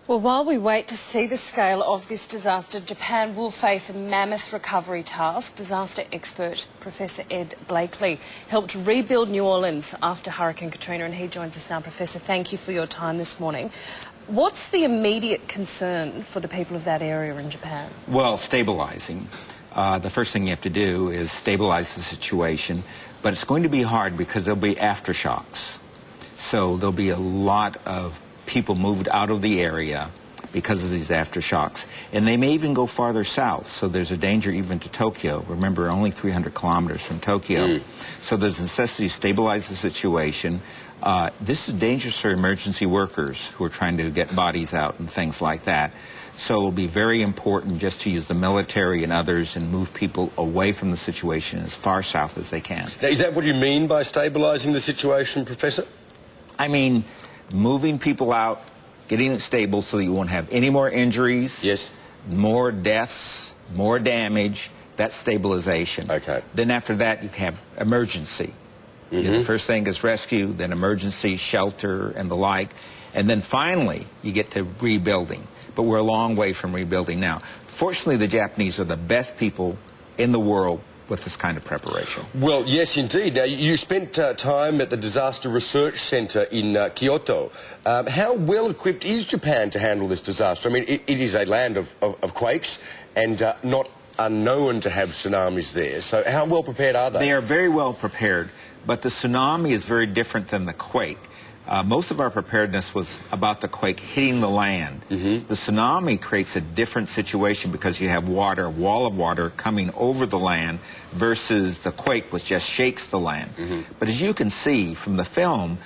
Well, while we wait to see the scale of this disaster, Japan will face a mammoth recovery task. Disaster expert Professor Ed Blakely helped rebuild New Orleans after Hurricane Katrina, and he joins us now. Professor, thank you for your time this morning. What's the immediate concern for the people of that area in Japan? Well, stabilizing. The first thing you have to do is stabilize the situation, but it's going to be hard because there'll be aftershocks. So there'll be a lot of people moved out of the area because of these aftershocks. And they may even go farther south, so there's a danger even to Tokyo. Remember, only 300 kilometers from Tokyo. So there's necessity to stabilize the situation. This is dangerous for emergency workers who are trying to get bodies out and things like that. So it'll be very important just to use the military and others and move people away from the situation as far south as they can. Now, is that what you mean by stabilizing the situation, Professor? I mean, moving people out, getting it stable so that you won't have any more injuries, yes, more deaths, more damage. That's stabilization. Okay. Then after that, you have emergency. The first thing is rescue, then emergency, shelter, and the like. And then finally, you get to rebuilding. But we're a long way from rebuilding now. Fortunately, the Japanese are the best people in the world with this kind of preparation. Well, yes, indeed. Now, you spent time at the Disaster Research Centre in Kyoto. How well equipped is Japan to handle this disaster? I mean, it is a land of quakes and not unknown to have tsunamis there. So how well prepared are they? They are very well prepared, but the tsunami is very different than the quake. Most of our preparedness was about the quake hitting the land. The tsunami creates a different situation because you have water, a wall of water coming over the land versus the quake, which just shakes the land. But as you can see from the film,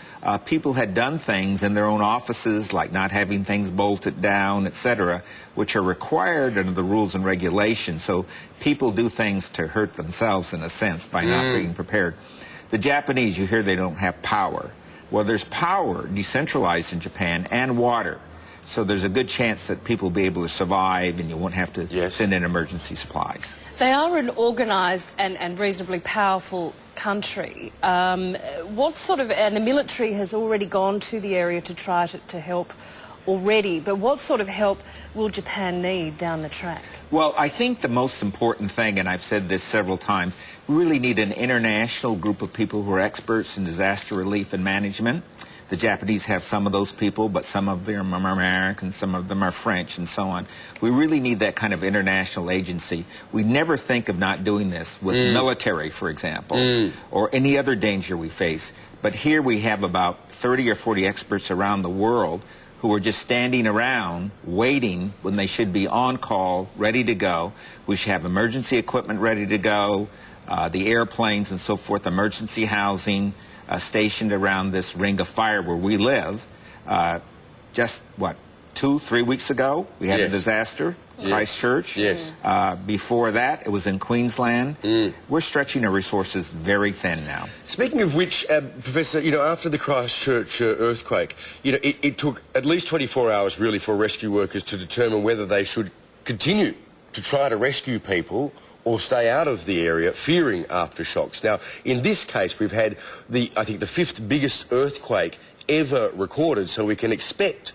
people had done things in their own offices, like not having things bolted down, etc., which are required under the rules and regulations. So people do things to hurt themselves, in a sense, by not being prepared. The Japanese, you hear they don't have power. Well, there's power decentralized in Japan and water. So there's a good chance that people will be able to survive and you won't have to send in emergency supplies. They are an organised and reasonably powerful country. What sort of, and the military has already gone to the area to try to help already, but what sort of help will Japan need down the track? Well, I think the most important thing, and I've said this several times, we really need an international group of people who are experts in disaster relief and management. The Japanese have some of those people, but some of them are American, some of them are French, and so on. We really need that kind of international agency. We never think of not doing this with military, for example, or any other danger we face. But here we have about 30 or 40 experts around the world who are just standing around waiting when they should be on call, ready to go. We should have emergency equipment ready to go, the airplanes and so forth, emergency housing stationed around this ring of fire where we live. Just, what, 2-3 weeks ago, we had a disaster, Christchurch. Before that, it was in Queensland. We're stretching our resources very thin now. Speaking of which, Professor, you know, after the Christchurch earthquake, you know, it took at least 24 hours, really, for rescue workers to determine whether they should continue to try to rescue people or stay out of the area, fearing aftershocks. Now, in this case, we've had, I think, the 5th biggest earthquake ever recorded, so we can expect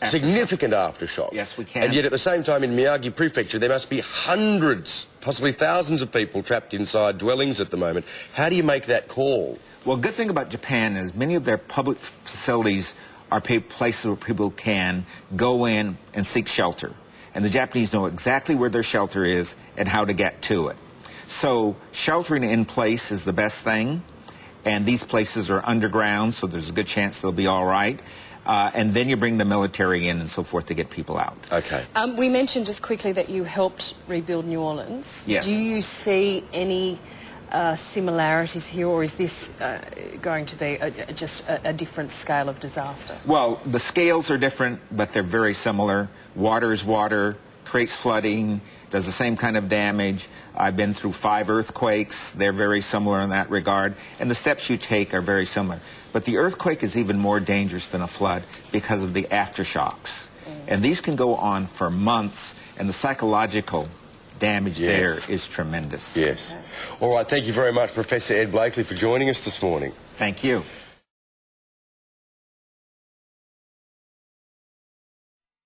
significant aftershocks. Yes, we can. And yet at the same time in Miyagi Prefecture there must be hundreds, possibly thousands of people trapped inside dwellings at the moment. How do you make that call? Well, good thing about Japan is many of their public facilities are places where people can go in and seek shelter. And the Japanese know exactly where their shelter is and how to get to it. So sheltering in place is the best thing. And these places are underground, so there's a good chance they'll be all right. And then you bring the military in and so forth to get people out. Okay. We mentioned just quickly that you helped rebuild New Orleans. Yes. Do you see any similarities here, or is this going to be just a different scale of disaster? Well, the scales are different, but they're very similar. Water is water, creates flooding, does the same kind of damage. I've been through 5 earthquakes. They're very similar in that regard. And the steps you take are very similar. But the earthquake is even more dangerous than a flood because of the aftershocks. And these can go on for months, and the psychological damage there is tremendous. Yes. All right, thank you very much, Professor Ed Blakely, for joining us this morning. Thank you.